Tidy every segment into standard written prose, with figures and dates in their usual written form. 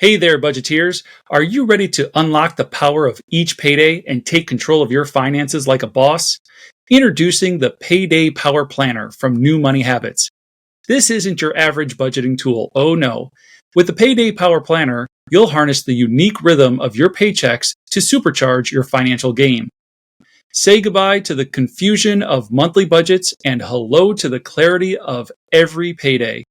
Hey there, budgeteers. Are you ready to unlock the power of each payday and take control of your finances like a boss? Introducing the Payday Power Planner from New Money Habits. This isn't your average budgeting tool. Oh no. With the Payday Power Planner, you'll harness the unique rhythm of your paychecks to supercharge your financial game. Say goodbye to the confusion of monthly budgets and hello to the clarity of every payday.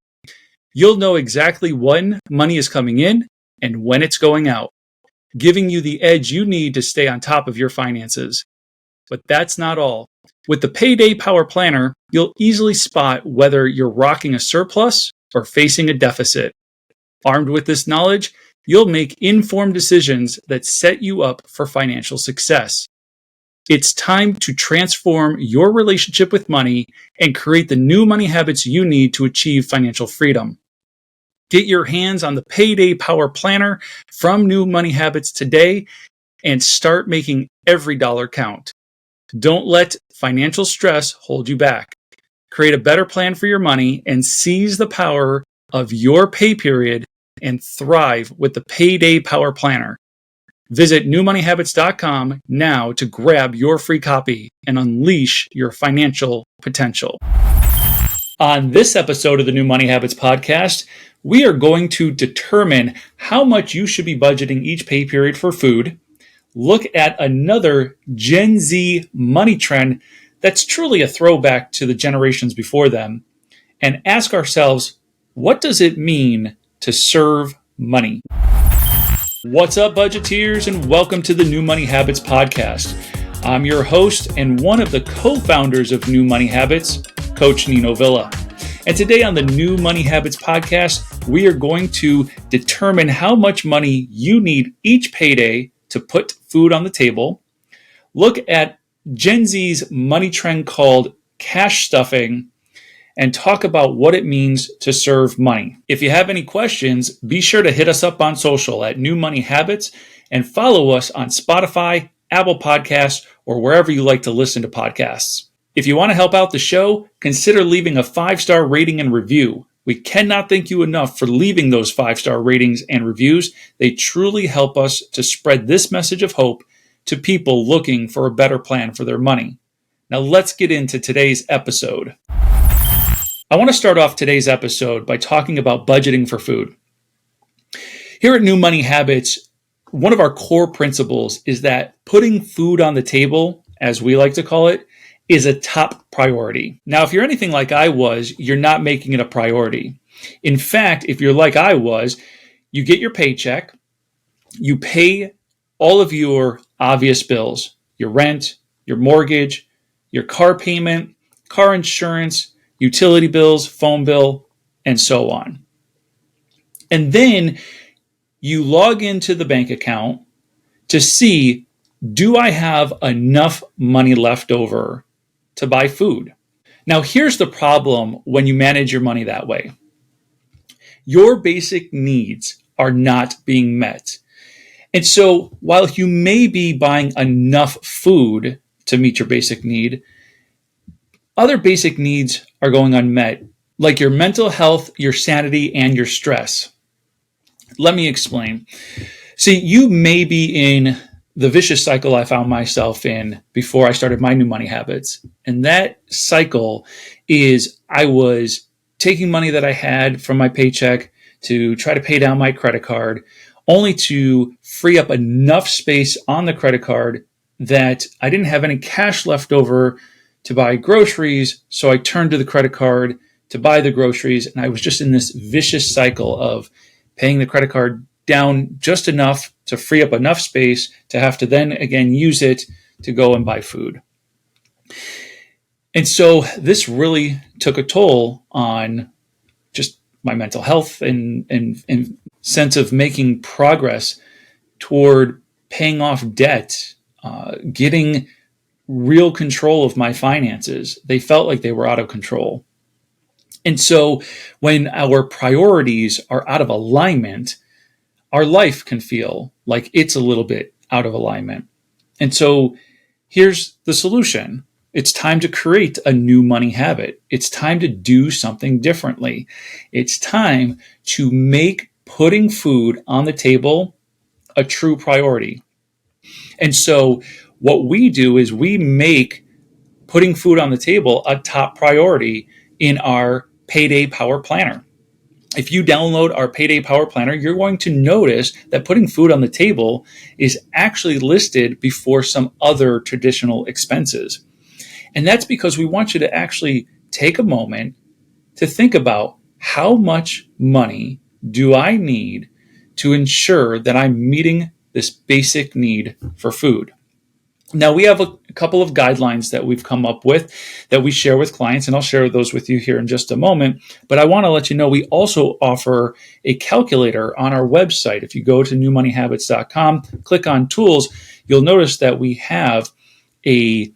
You'll know exactly when money is coming in and when it's going out, giving you the edge you need to stay on top of your finances. But that's not all. With the Payday Power Planner, you'll easily spot whether you're rocking a surplus or facing a deficit. Armed with this knowledge, you'll make informed decisions that set you up for financial success. It's time to transform your relationship with money and create the new money habits you need to achieve financial freedom. Get your hands on the Payday Power Planner from New Money Habits today and start making every dollar count. Don't let financial stress hold you back. Create a better plan for your money and seize the power of your pay period and thrive with the Payday Power Planner. Visit newmoneyhabits.com now to grab your free copy and unleash your financial potential. On this episode of the New Money Habits podcast, we are going to determine how much you should be budgeting each pay period for food, look at another Gen Z money trend that's truly a throwback to the generations before them, and ask ourselves, what does it mean to serve money? What's up, budgeteers, and welcome to the New Money Habits podcast. I'm your host and one of the co-founders of New Money Habits, Coach Nino Villa. And today on the New Money Habits podcast, we are going to determine how much money you need each payday to put food on the table, look at Gen Z's money trend called cash stuffing, and talk about what it means to serve money. If you have any questions, be sure to hit us up on social at New Money Habits and follow us on Spotify, Apple Podcasts, or wherever you like to listen to podcasts. If you want to help out the show, consider leaving a 5-star rating and review. We cannot thank you enough for leaving those 5-star ratings and reviews. They truly help us to spread this message of hope to people looking for a better plan for their money. Now let's get into today's episode. I want to start off today's episode by talking about budgeting for food. Here at New Money Habits, one of our core principles is that putting food on the table, as we like to call it, is a top priority. Now, if you're anything like I was, you're not making it a priority. In fact, if you're like I was, you get your paycheck, you pay all of your obvious bills, your rent, your mortgage, your car payment, car insurance, utility bills, phone bill, and so on. And then you log into the bank account to see, do I have enough money left over to buy food? Now, here's the problem when you manage your money that way. Your basic needs are not being met. And so while you may be buying enough food to meet your basic need, other basic needs are going unmet, like your mental health, your sanity, and your stress. Let me explain. See, you may be in the vicious cycle I found myself in before I started my New Money Habits. And that cycle is I was taking money that I had from my paycheck to try to pay down my credit card, only to free up enough space on the credit card that I didn't have any cash left over to buy groceries. So I turned to the credit card to buy the groceries. And I was just in this vicious cycle of paying the credit card down just enough to free up enough space to have to then again use it to go and buy food. And so this really took a toll on just my mental health and sense of making progress toward paying off debt, getting real control of my finances. They felt like they were out of control. And so when our priorities are out of alignment, our life can feel like it's a little bit out of alignment. And so here's the solution. It's time to create a new money habit. It's time to do something differently. It's time to make putting food on the table a true priority. And so what we do is we make putting food on the table a top priority in our Payday Power Planner. If you download our Payday Power Planner, you're going to notice that putting food on the table is actually listed before some other traditional expenses. And that's because we want you to actually take a moment to think about how much money do I need to ensure that I'm meeting this basic need for food. Now, we have a couple of guidelines that we've come up with that we share with clients, and I'll share those with you here in just a moment. But I want to let you know we also offer a calculator on our website. If you go to newmoneyhabits.com, click on tools, you'll notice that we have a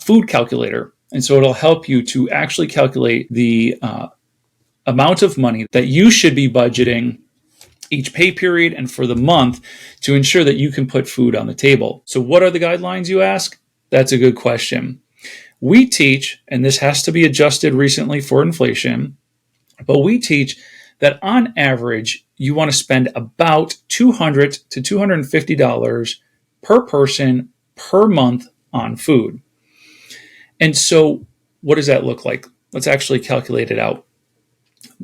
food calculator. And so it'll help you to actually calculate the amount of money that you should be budgeting each pay period and for the month to ensure that you can put food on the table. So what are the guidelines, you ask? That's a good question. We teach, and this has to be adjusted recently for inflation, but we teach that on average, you want to spend about $200 to $250 per person per month on food. And so what does that look like? Let's actually calculate it out.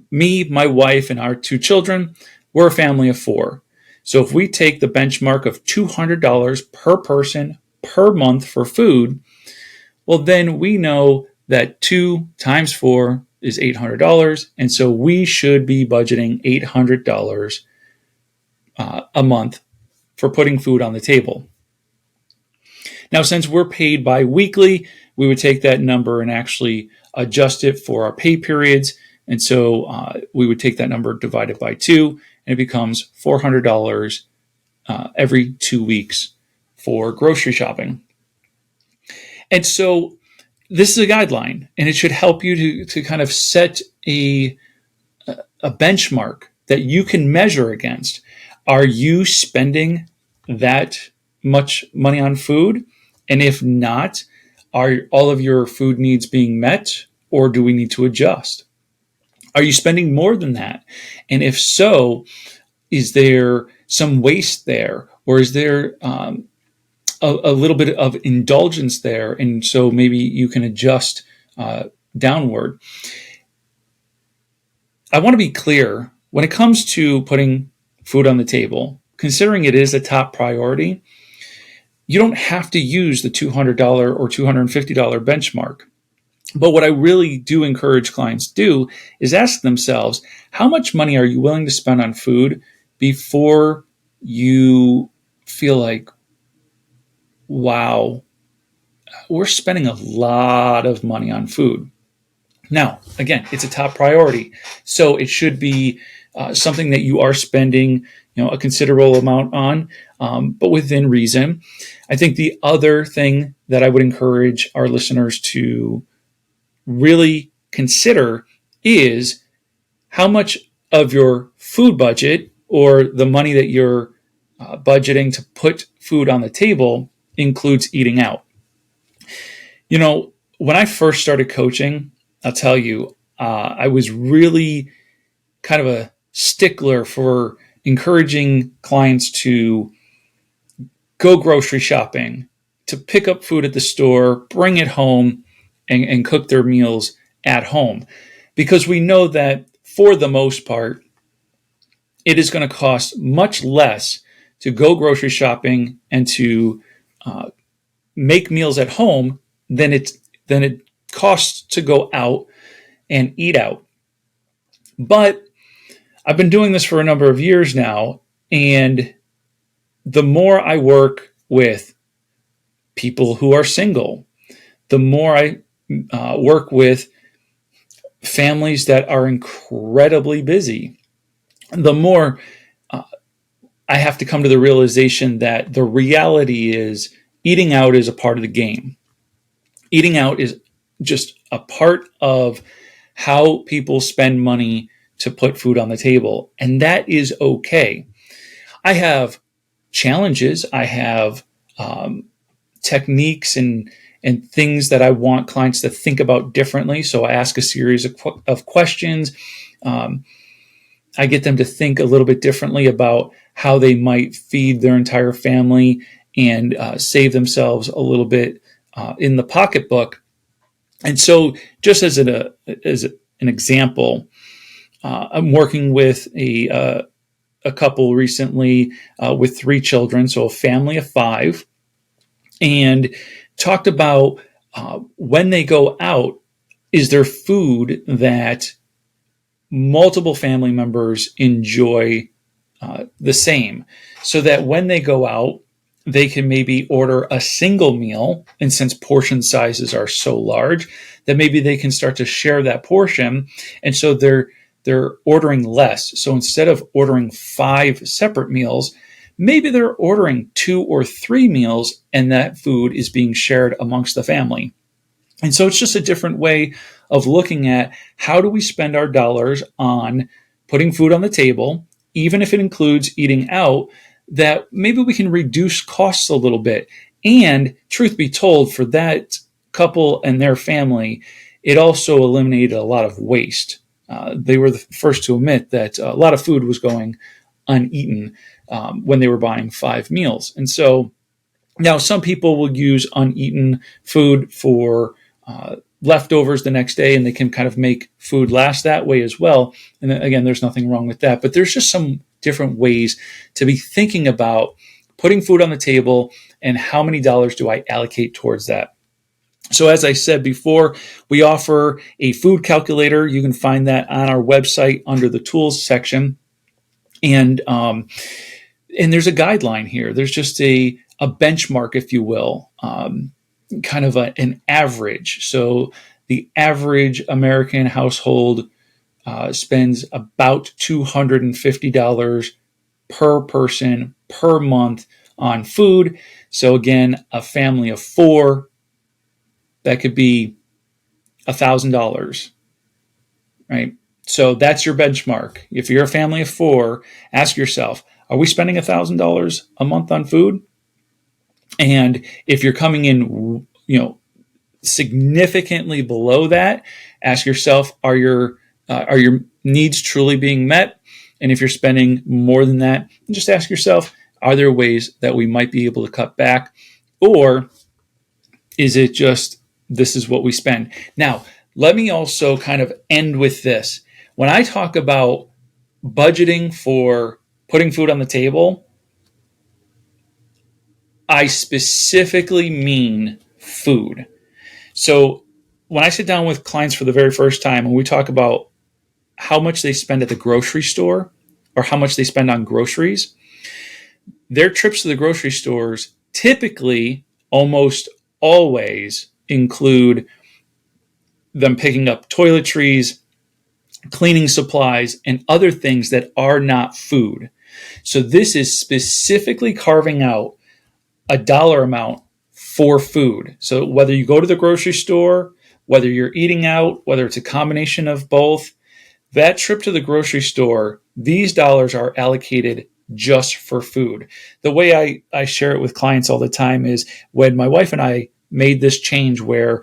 Me, my wife, and our 2 children, we're a family of 4. So if we take the benchmark of $200 per person per month for food, well, then we know that 2 times 4 is $800. And so we should be budgeting $800 a month for putting food on the table. Now, since we're paid bi-weekly, we would take that number and actually adjust it for our pay periods. And so we would take that number divided by 2, and it becomes $400 every 2 weeks for grocery shopping. And so this is a guideline, and it should help you to kind of set a benchmark that you can measure against. Are you spending that much money on food? And if not, are all of your food needs being met, or do we need to adjust? Are you spending more than that? And if so, is there some waste there? Or is there a little bit of indulgence there? And so maybe you can adjust downward. I want to be clear, when it comes to putting food on the table, considering it is a top priority, you don't have to use the $200 or $250 benchmark. But what I really do encourage clients to do is ask themselves, how much money are you willing to spend on food before you feel like, wow, we're spending a lot of money on food. Now, again, it's a top priority. So it should be something that you are spending, a considerable amount on, but within reason. I think the other thing that I would encourage our listeners to really consider is how much of your food budget or the money that you're budgeting to put food on the table includes eating out. When I first started coaching, I'll tell you, I was really kind of a stickler for encouraging clients to go grocery shopping, to pick up food at the store, bring it home, and cook their meals at home. Because we know that for the most part, it is going to cost much less to go grocery shopping and to make meals at home than it costs to go out and eat out. But I've been doing this for a number of years now, and the more I work with people who are single, the more I work with families that are incredibly busy, the more I have to come to the realization that the reality is eating out is a part of the game. Eating out is just a part of how people spend money to put food on the table, and that is okay. I have challenges. I have techniques and things that I want clients to think about differently. So I ask a series of questions. I get them to think a little bit differently about how they might feed their entire family and save themselves a little bit in the pocketbook. And so, just as an example, I'm working with a couple recently with 3 children, so a family of 5, and talked about when they go out, is there food that multiple family members enjoy the same, so that when they go out, they can maybe order a single meal. And since portion sizes are so large, that maybe they can start to share that portion. And so they're ordering less. So instead of ordering 5 separate meals, maybe they're ordering 2 or 3 meals, and that food is being shared amongst the family. And so it's just a different way of looking at how do we spend our dollars on putting food on the table, even if it includes eating out, that maybe we can reduce costs a little bit. And truth be told, for that couple and their family, it also eliminated a lot of waste. They were the first to admit that a lot of food was going uneaten when they were buying 5 meals. And so now some people will use uneaten food for leftovers the next day, and they can kind of make food last that way as well. And then, again, there's nothing wrong with that. But there's just some different ways to be thinking about putting food on the table and how many dollars do I allocate towards that. So as I said before, we offer a food calculator. You can find that on our website under the tools section. And there's a guideline here. There's just a benchmark, if you will, kind of an average. So the average American household spends about $250 per person per month on food. So again, a family of 4, that could be $1,000, right? So that's your benchmark. If you're a family of 4, ask yourself, are we spending $1,000 a month on food? And if you're coming in, significantly below that, ask yourself, are your needs truly being met? And if you're spending more than that, just ask yourself, are there ways that we might be able to cut back? Or is it just, this is what we spend? Now, let me also kind of end with this. When I talk about budgeting for putting food on the table, I specifically mean food. So when I sit down with clients for the very first time and we talk about how much they spend at the grocery store or how much they spend on groceries, their trips to the grocery stores typically almost always include them picking up toiletries, cleaning supplies, and other things that are not food. So this is specifically carving out a dollar amount for food. So whether you go to the grocery store, whether you're eating out, whether it's a combination of both, that trip to the grocery store, these dollars are allocated just for food. The way I share it with clients all the time is when my wife and I made this change where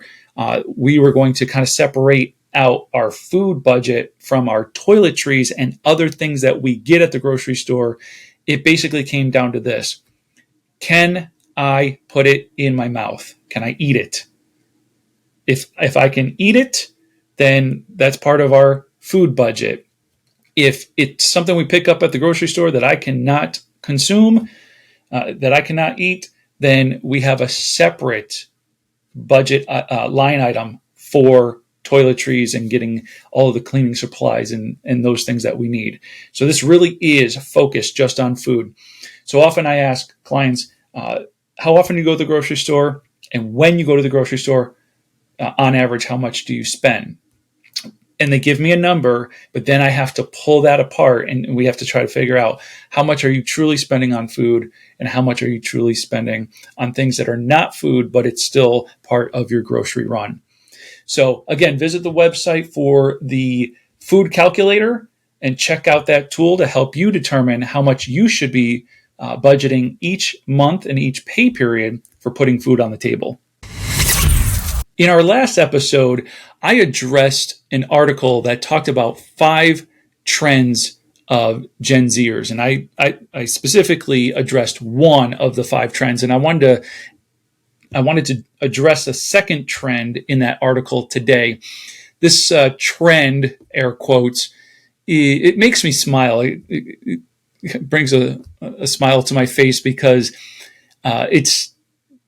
we were going to kind of separate out our food budget from our toiletries and other things that we get at the grocery store, it basically came down to this. Can I put it in my mouth? Can I eat it? If I can eat it, then that's part of our food budget. If it's something we pick up at the grocery store that I cannot consume, that I cannot eat, then we have a separate budget line item for toiletries and getting all of the cleaning supplies and those things that we need. So this really is focused just on food. So often I ask clients, how often do you go to the grocery store? And when you go to the grocery store, on average, how much do you spend? And they give me a number, but then I have to pull that apart and we have to try to figure out how much are you truly spending on food and how much are you truly spending on things that are not food, but it's still part of your grocery run. So again, visit the website for the food calculator and check out that tool to help you determine how much you should be budgeting each month and each pay period for putting food on the table. In our last episode, I addressed an article that talked about 5 trends of Gen Zers. And I specifically addressed one of the 5 trends, and I wanted to address a second trend in that article today. This trend, air quotes, it makes me smile. It brings a smile to my face because it's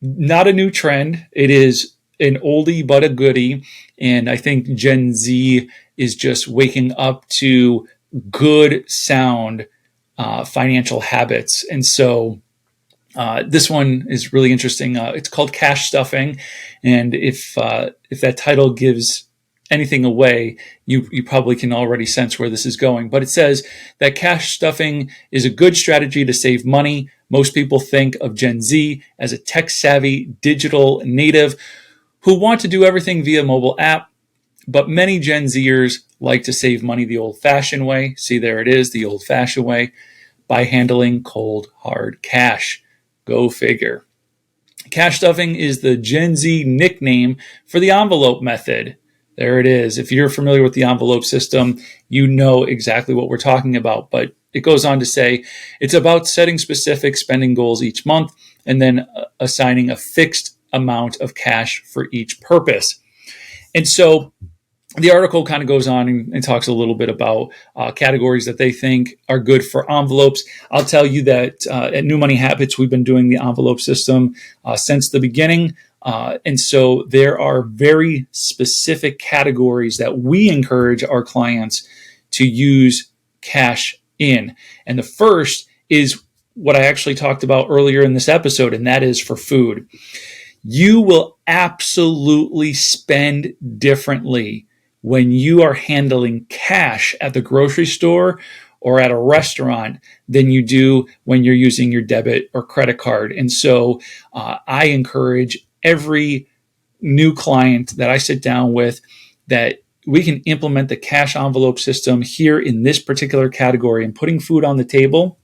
not a new trend. It is an oldie but a goodie. And I think Gen Z is just waking up to good, sound financial habits. And so this one is really interesting. It's called cash stuffing. And if that title gives anything away, you probably can already sense where this is going. But it says that cash stuffing is a good strategy to save money. Most people think of Gen Z as a tech-savvy digital native who want to do everything via mobile app. But many Gen Zers like to save money the old-fashioned way. See, there it is, the old-fashioned way, by handling cold, hard cash. Go figure. Cash stuffing is the Gen Z nickname for the envelope method. There it is. If you're familiar with the envelope system, you know exactly what we're talking about. But it goes on to say it's about setting specific spending goals each month and then assigning a fixed amount of cash for each purpose. And so the article kind of goes on and talks a little bit about categories that they think are good for envelopes. I'll tell you that at New Money Habits, we've been doing the envelope system since the beginning. And so there are very specific categories that we encourage our clients to use cash in. And the first is what I actually talked about earlier in this episode, and that is for food. You will absolutely spend differently when you are handling cash at the grocery store or at a restaurant than you do when you're using your debit or credit card. And so I encourage every new client that I sit down with that we can implement the cash envelope system here in this particular category and putting food on the table.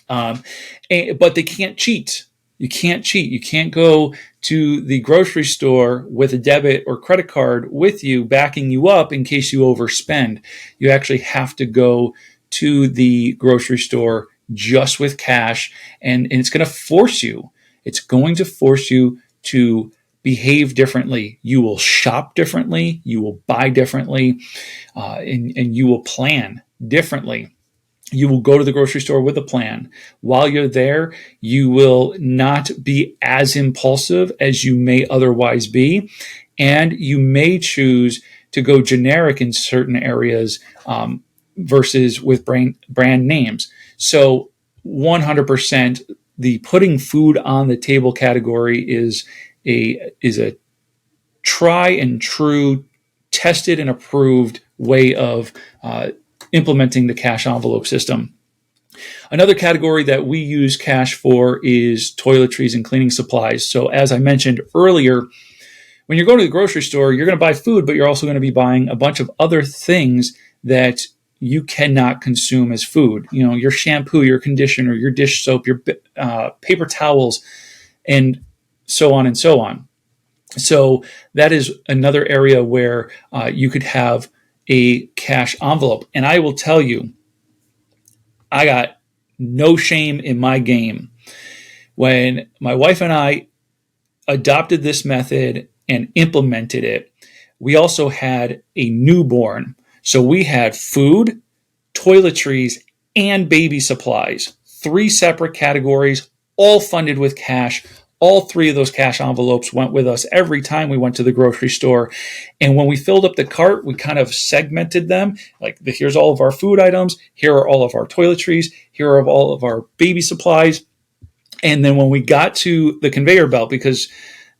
But they can't cheat. You can't cheat. You can't go to the grocery store with a debit or credit card with you, backing you up in case you overspend. You actually have to go to the grocery store just with cash, and it's going to force you. It's going to force you to behave differently. You will shop differently. You will buy differently, and you will plan differently. You will go to the grocery store with a plan. While you're there, you will not be as impulsive as you may otherwise be. And you may choose to go generic in certain areas versus with brand names. So 100%, the putting food on the table category is a try and true, tested and approved way of implementing the cash envelope system. Another category that we use cash for is toiletries and cleaning supplies. So as I mentioned earlier, when you're going to the grocery store, you're going to buy food, but you're also going to be buying a bunch of other things that you cannot consume as food. You know, your shampoo, your conditioner, your dish soap, your paper towels, and so on and so on. So that is another area where you could have a cash envelope. And I will tell you, I got no shame in my game. When my wife and I adopted this method and implemented it, we also had a newborn. So we had food, toiletries, and baby supplies, 3 separate categories, all funded with cash. All 3 of those cash envelopes went with us every time we went to the grocery store. And when we filled up the cart, we kind of segmented them. Like, here's all of our food items. Here are all of our toiletries. Here are all of our baby supplies. And then when we got to the conveyor belt, because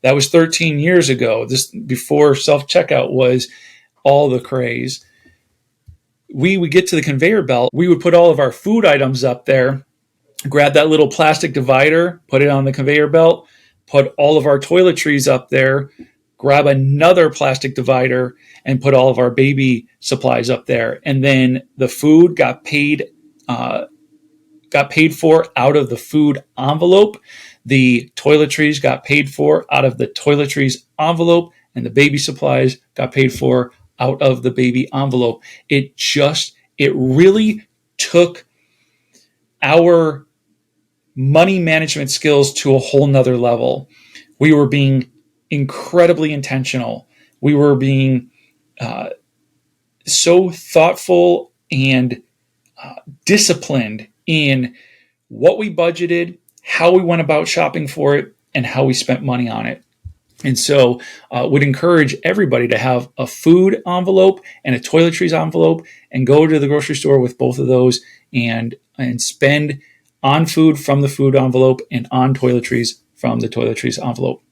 that was 13 years ago, this before self-checkout was all the craze, we would get to the conveyor belt. We would put all of our food items up there, grab that little plastic divider, put it on the conveyor belt, put all of our toiletries up there, grab another plastic divider, and put all of our baby supplies up there. And then the food got paid for out of the food envelope. The toiletries got paid for out of the toiletries envelope, and the baby supplies got paid for out of the baby envelope. It really took our money management skills to a whole nother level. We were being incredibly intentional. We were being so thoughtful and disciplined in what we budgeted, how we went about shopping for it, and how we spent money on it. And so would encourage everybody to have a food envelope and a toiletries envelope and go to the grocery store with both of those and spend on food from the food envelope and on toiletries from the toiletries envelope.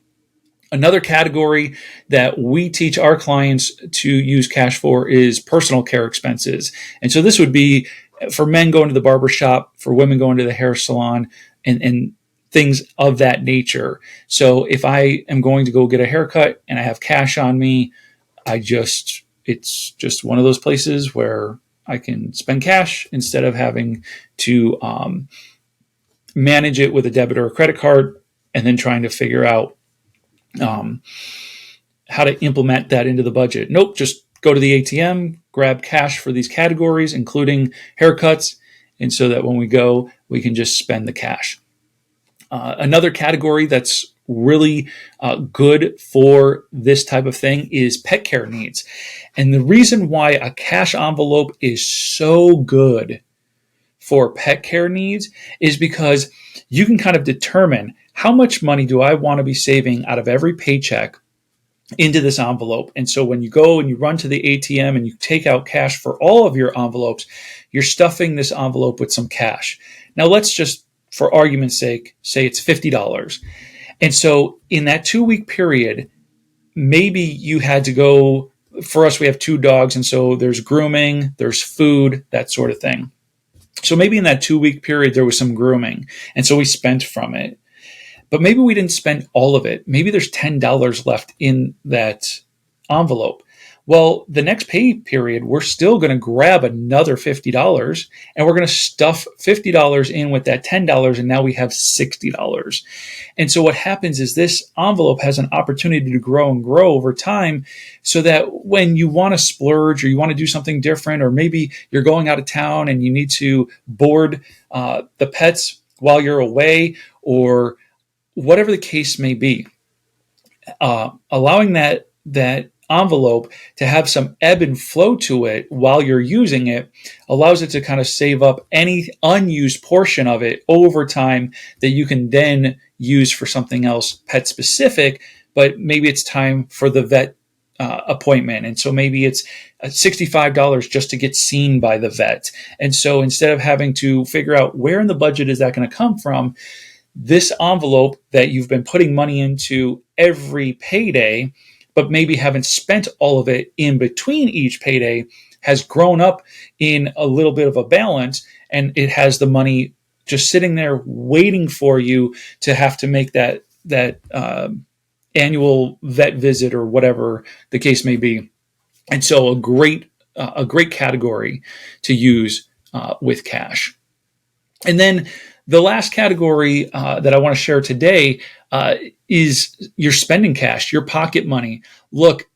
Another category that we teach our clients to use cash for is personal care expenses. And so this would be for men going to the barber shop, for women going to the hair salon, and things of that nature. So if I am going to go get a haircut and I have cash on me, it's just one of those places where I can spend cash instead of having to manage it with a debit or a credit card and then trying to figure out how to implement that into the budget. Nope, just go to the ATM, grab cash for these categories, including haircuts, and so that when we go, we can just spend the cash. Another category that's really good for this type of thing is pet care needs. And the reason why a cash envelope is so good for pet care needs is because you can kind of determine how much money do I want to be saving out of every paycheck into this envelope. And so when you go and you run to the ATM and you take out cash for all of your envelopes, you're stuffing this envelope with some cash. Now let's just, for argument's sake, say it's $50. And so in that 2-week period, maybe you had to go, for us, we have 2 dogs. And so there's grooming, there's food, that sort of thing. So maybe in that 2-week period, there was some grooming. And so we spent from it. But maybe we didn't spend all of it. Maybe there's $10 left in that envelope. Well, the next pay period, we're still going to grab another $50 and we're going to stuff $50 in with that $10, and now we have $60. And so what happens is this envelope has an opportunity to grow and grow over time, so that when you want to splurge or you want to do something different, or maybe you're going out of town and you need to board the pets while you're away, or whatever the case may be, allowing that envelope to have some ebb and flow to it while you're using it allows it to kind of save up any unused portion of it over time that you can then use for something else pet specific, but maybe it's time for the vet appointment. And so maybe it's $65 just to get seen by the vet. And so instead of having to figure out where in the budget is that going to come from, this envelope that you've been putting money into every payday, but maybe haven't spent all of it in between each payday, has grown up in a little bit of a balance, and it has the money just sitting there waiting for you to have to make that annual vet visit or whatever the case may be. And so a great category to use with cash. And then the last category that I want to share today is your spending cash, your pocket money. Look,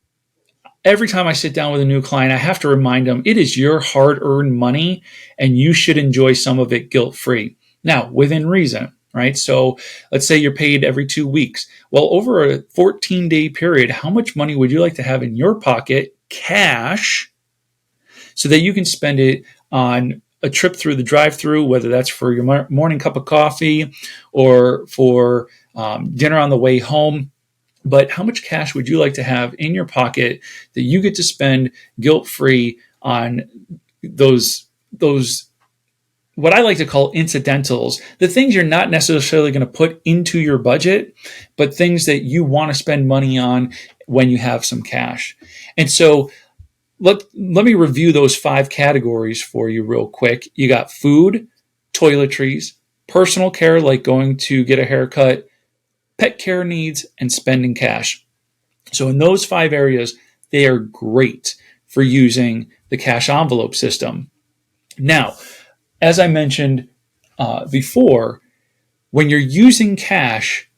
every time I sit down with a new client, I have to remind them it is your hard-earned money and you should enjoy some of it guilt-free. Now, within reason, right? So let's say you're paid every 2 weeks. Well, over a 14-day period, how much money would you like to have in your pocket, cash, so that you can spend it on a trip through the drive-through, whether that's for your morning cup of coffee or for dinner on the way home. But how much cash would you like to have in your pocket that you get to spend guilt-free on those what I like to call incidentals, the things you're not necessarily going to put into your budget, but things that you want to spend money on when you have some cash. And so let me review those 5 categories for you real quick. You got food, toiletries, personal care like going to get a haircut, pet care needs, and spending cash. So in those 5 areas, they are great for using the cash envelope system. Now, as I mentioned before, when you're using cash,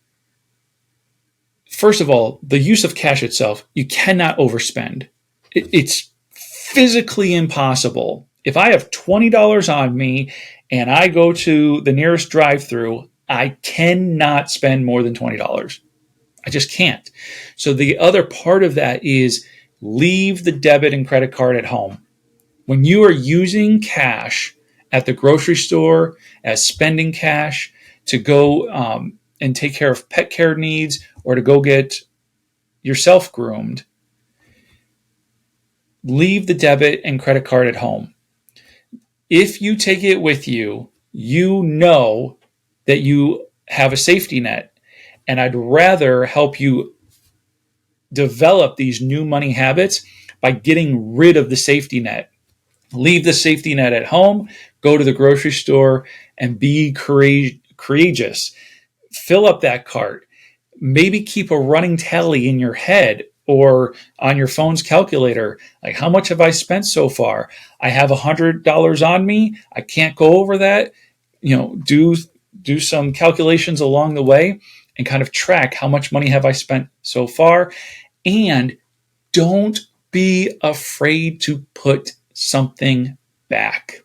first of all, the use of cash itself, you cannot overspend. It's physically impossible If I have $20 on me and I go to the nearest drive-through, I cannot spend more than $20. I just can't. So the other part of that is leave the debit and credit card at home. When you are using cash at the grocery store as spending cash to go and take care of pet care needs or to go get yourself groomed, leave the debit and credit card at home. If you take it with you, you know that you have a safety net. And I'd rather help you develop these new money habits by getting rid of the safety net. Leave the safety net at home, go to the grocery store, and be courageous. Fill up that cart. Maybe keep a running tally in your head or on your phone's calculator. Like, how much have I spent so far? I have $100 on me. I can't go over that. Do some calculations along the way and kind of track how much money have I spent so far. And don't be afraid to put something back.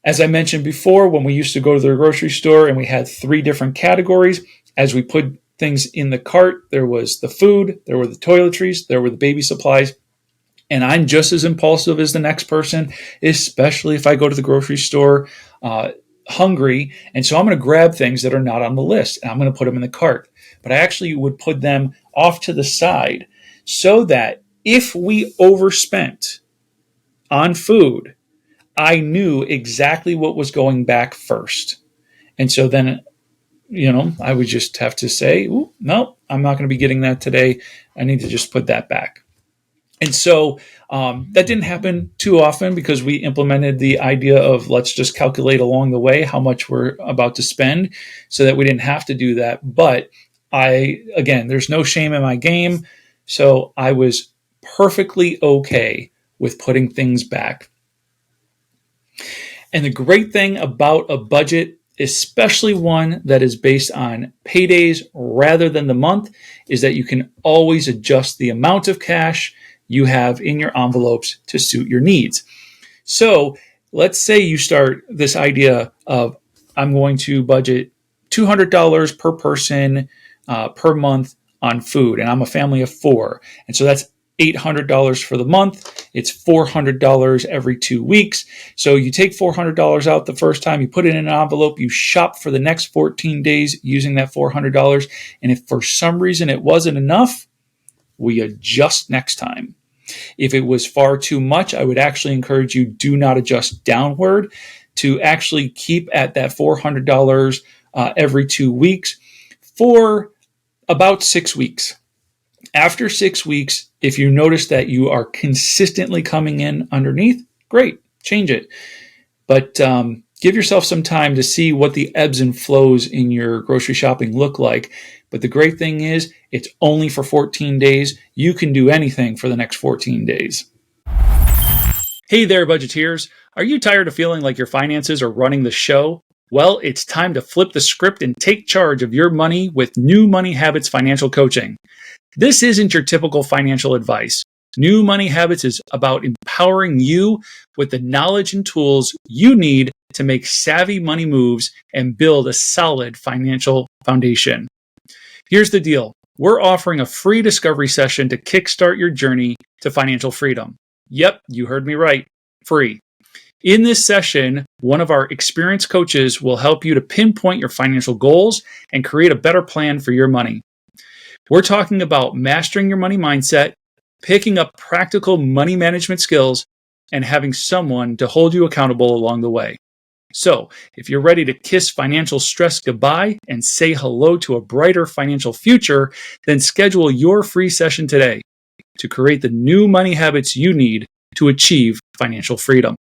As I mentioned before, when we used to go to the grocery store and we had 3 different categories, as we put things in the cart, there was the food, there were the toiletries, there were the baby supplies. And I'm just as impulsive as the next person, especially if I go to the grocery store hungry. And so I'm going to grab things that are not on the list and I'm going to put them in the cart. But I actually would put them off to the side so that if we overspent on food, I knew exactly what was going back first. And so then, I would just have to say, no, I'm not going to be getting that today. I need to just put that back. And so that didn't happen too often because we implemented the idea of let's just calculate along the way how much we're about to spend so that we didn't have to do that. But there's no shame in my game. So I was perfectly okay with putting things back. And the great thing about a budget, especially one that is based on paydays rather than the month, is that you can always adjust the amount of cash you have in your envelopes to suit your needs. So let's say you start this idea of I'm going to budget $200 per person per month on food, and I'm a family of 4. And so that's $800 for the month. It's $400 every 2 weeks. So you take $400 out the first time, you put it in an envelope, you shop for the next 14 days using that $400. And if for some reason it wasn't enough, we adjust next time. If it was far too much, I would actually encourage you, do not adjust downward, to actually keep at that $400 every 2 weeks for about 6 weeks. After 6 weeks, if you notice that you are consistently coming in underneath, great, change it. But give yourself some time to see what the ebbs and flows in your grocery shopping look like. But the great thing is, it's only for 14 days. You can do anything for the next 14 days. Hey there, budgeteers. Are you tired of feeling like your finances are running the show? Well, it's time to flip the script and take charge of your money with New Money Habits Financial Coaching. This isn't your typical financial advice. New Money Habits is about empowering you with the knowledge and tools you need to make savvy money moves and build a solid financial foundation. Here's the deal. We're offering a free discovery session to kickstart your journey to financial freedom. Yep, you heard me right. Free. In this session, one of our experienced coaches will help you to pinpoint your financial goals and create a better plan for your money. We're talking about mastering your money mindset, picking up practical money management skills, and having someone to hold you accountable along the way. So, if you're ready to kiss financial stress goodbye and say hello to a brighter financial future, then schedule your free session today to create the new money habits you need to achieve financial freedom.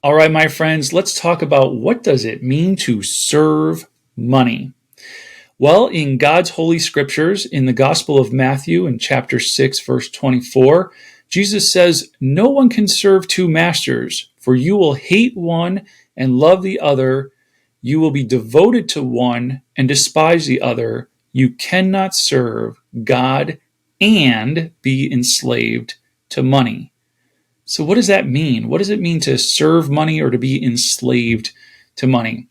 All right, my friends, let's talk about what does it mean to serve money. Well, in God's holy scriptures, in the Gospel of Matthew, in chapter 6, verse 24, Jesus says, "No one can serve 2 masters, for you will hate one and love the other. You will be devoted to one and despise the other. You cannot serve God and be enslaved to money." So what does that mean? What does it mean to serve money or to be enslaved to money?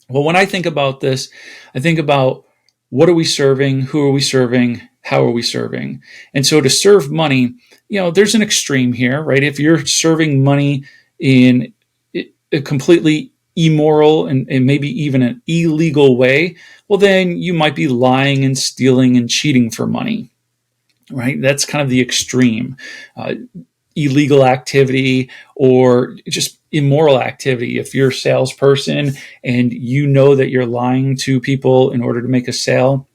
Well, when I think about this, I think about what are we serving? Who are we serving? How are we serving? And so to serve money, there's an extreme here, right? If you're serving money in a completely immoral and maybe even an illegal way, well, then you might be lying and stealing and cheating for money, right? That's kind of the extreme. Illegal activity or just immoral activity. If you're a salesperson and you know that you're lying to people in order to make a sale,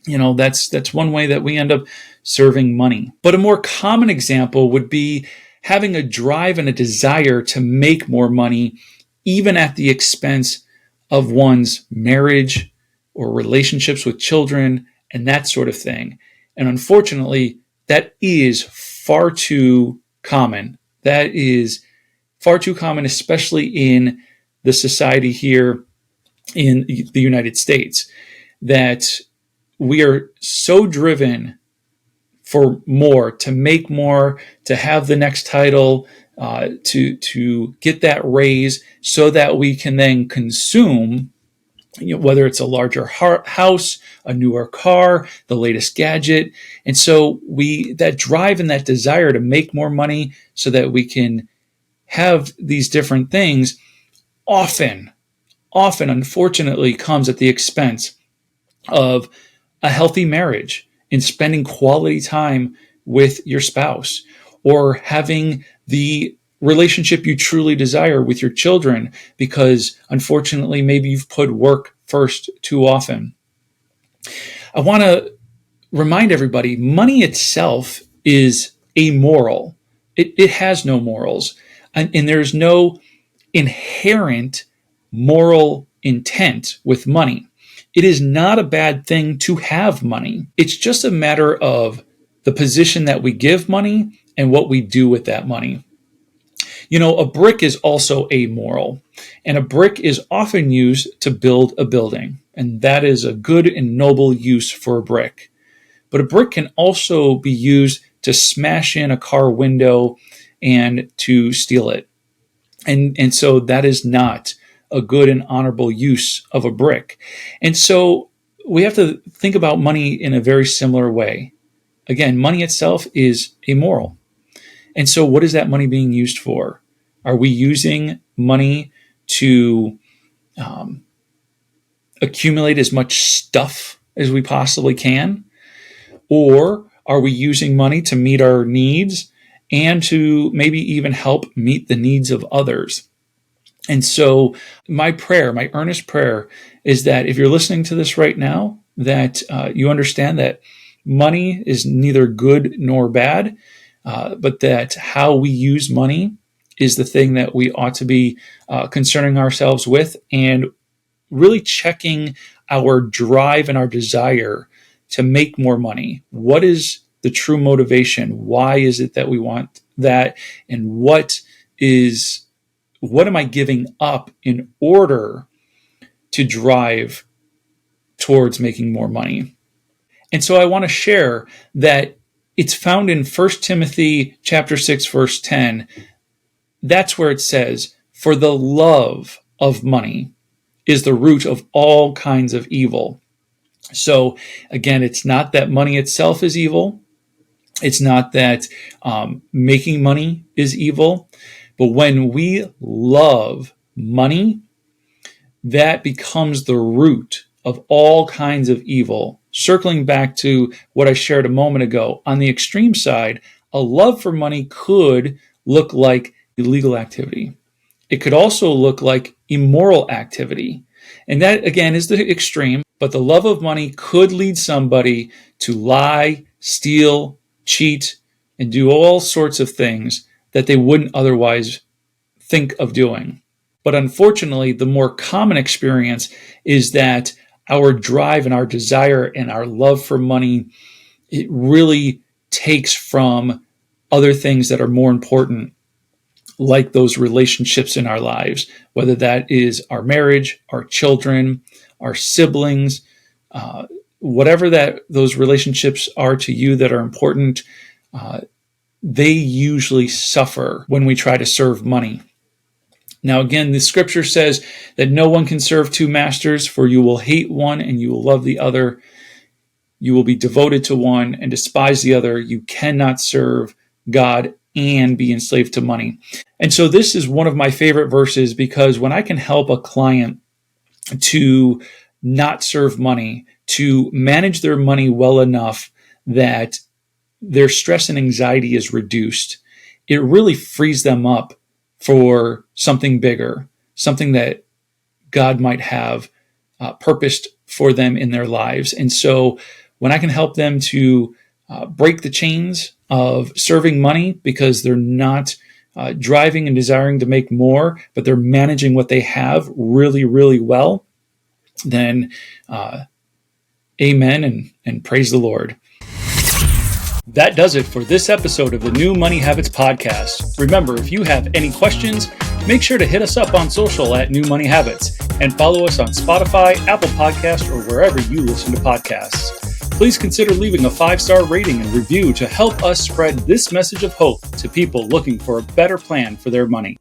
that's one way that we end up serving money. But a more common example would be having a drive and a desire to make more money, even at the expense of one's marriage or relationships with children and that sort of thing. And unfortunately, that is far too common. That is far too common, especially in the society here in the United States, that we are so driven for more, to make more, to have the next title, to get that raise so that we can then consume, whether it's a larger house, a newer car, the latest gadget. And so that drive and that desire to make more money so that we can have these different things often, unfortunately, comes at the expense of a healthy marriage and spending quality time with your spouse, or having the relationship you truly desire with your children, because unfortunately, maybe you've put work first too often. I want to remind everybody, money itself is amoral. It has no morals, and there's no inherent moral intent with money. It is not a bad thing to have money. It's just a matter of the position that we give money and what we do with that money. A brick is also amoral, and a brick is often used to build a building, and that is a good and noble use for a brick. But a brick can also be used to smash in a car window and to steal it. And so that is not a good and honorable use of a brick. And so we have to think about money in a very similar way. Again, money itself is amoral. And so what is that money being used for? Are we using money to accumulate as much stuff as we possibly can? Or are we using money to meet our needs and to maybe even help meet the needs of others? And so my earnest prayer is that if you're listening to this right now, that you understand that money is neither good nor bad, but that how we use money is the thing that we ought to be concerning ourselves with, and really checking our drive and our desire to make more money. What is the true motivation? Why is it that we want that? And what am I giving up in order to drive towards making more money? And so I want to share that it's found in 1 Timothy chapter 6, verse 10. That's where it says, "For the love of money is the root of all kinds of evil." So again, it's not that money itself is evil. It's not that making money is evil. But when we love money, that becomes the root of all kinds of evil. Circling back to what I shared a moment ago, on the extreme side, a love for money could look like illegal activity. It could also look like immoral activity. And that, again, is the extreme. But the love of money could lead somebody to lie, steal, cheat, and do all sorts of things that they wouldn't otherwise think of doing. But unfortunately, the more common experience is that our drive and our desire and our love for money, it really takes from other things that are more important, like those relationships in our lives, whether that is our marriage, our children, our siblings, whatever those relationships are to you that are important. they usually suffer when we try to serve money. Now, again, the scripture says that no one can serve two masters, for you will hate one and you will love the other. You will be devoted to one and despise the other. You cannot serve God and be enslaved to money. And so this is one of my favorite verses, because when I can help a client to not serve money, to manage their money well enough that their stress and anxiety is reduced, it really frees them up for something bigger, something that God might have purposed for them in their lives. And so when I can help them to break the chains of serving money, because they're not driving and desiring to make more, but they're managing what they have really, really well, then amen and praise the Lord. That does it for this episode of the New Money Habits Podcast. Remember, if you have any questions, make sure to hit us up on social at New Money Habits and follow us on Spotify, Apple Podcasts, or wherever you listen to podcasts. Please consider leaving a 5-star rating and review to help us spread this message of hope to people looking for a better plan for their money.